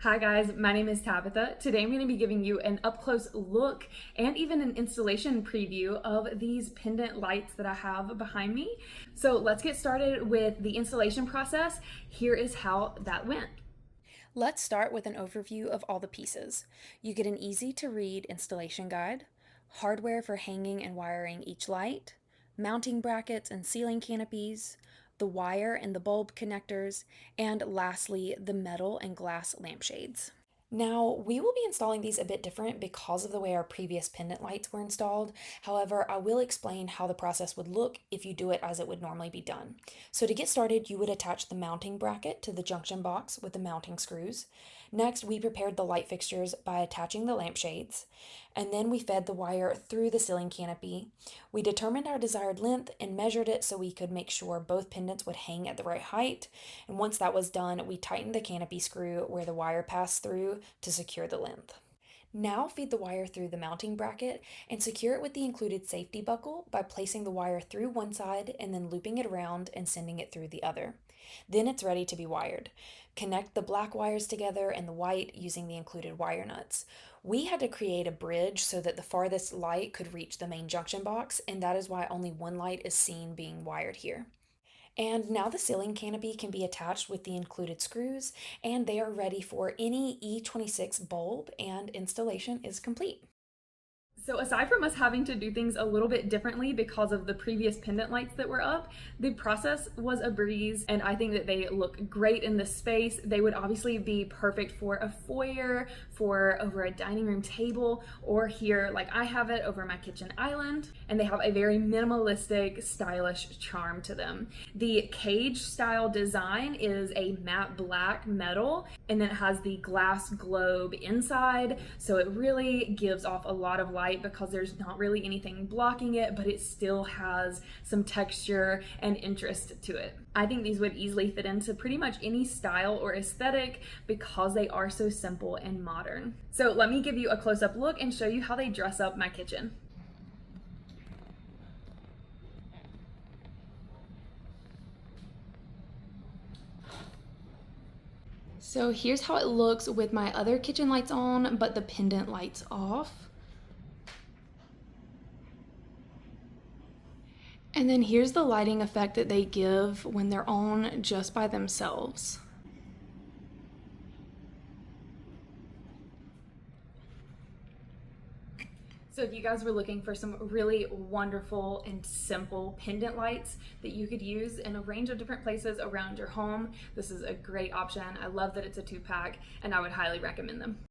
Hi guys, my name is Tabitha. Today I'm going to be giving you an up-close look and even an installation preview of these pendant lights that I have behind me. So let's get started with the installation process. Here is how that went. Let's start with an overview of all the pieces. You get an easy to read installation guide, hardware for hanging and wiring each light, mounting brackets and ceiling canopies, the wire and the bulb connectors, and lastly, the metal and glass lampshades. Now, we will be installing these a bit different because of the way our previous pendant lights were installed. However, I will explain how the process would look if you do it as it would normally be done. So to get started, you would attach the mounting bracket to the junction box with the mounting screws. Next, we prepared the light fixtures by attaching the lampshades, and then we fed the wire through the ceiling canopy. We determined our desired length and measured it so we could make sure both pendants would hang at the right height. And once that was done, we tightened the canopy screw where the wire passed through to secure the length. Now feed the wire through the mounting bracket and secure it with the included safety buckle by placing the wire through one side and then looping it around and sending it through the other. Then it's ready to be wired. Connect the black wires together and the white using the included wire nuts. We had to create a bridge so that the farthest light could reach the main junction box, and that is why only one light is seen being wired here. And now the ceiling canopy can be attached with the included screws, and they are ready for any E26 bulb, and installation is complete. So aside from us having to do things a little bit differently because of the previous pendant lights that were up, the process was a breeze, and I think that they look great in this space. They would obviously be perfect for a foyer, for over a dining room table, or here like I have it over my kitchen island, and they have a very minimalistic, stylish charm to them. The cage style design is a matte black metal, and then it has the glass globe inside, so it really gives off a lot of light because there's not really anything blocking it, but it still has some texture and interest to it. I think these would easily fit into pretty much any style or aesthetic because they are so simple and modern. So let me give you a close-up look and show you how they dress up my kitchen. So here's how it looks with my other kitchen lights on, but the pendant lights off. And then here's the lighting effect that they give when they're on just by themselves. So if you guys were looking for some really wonderful and simple pendant lights that you could use in a range of different places around your home, this is a great option. I love that it's a 2-pack, and I would highly recommend them.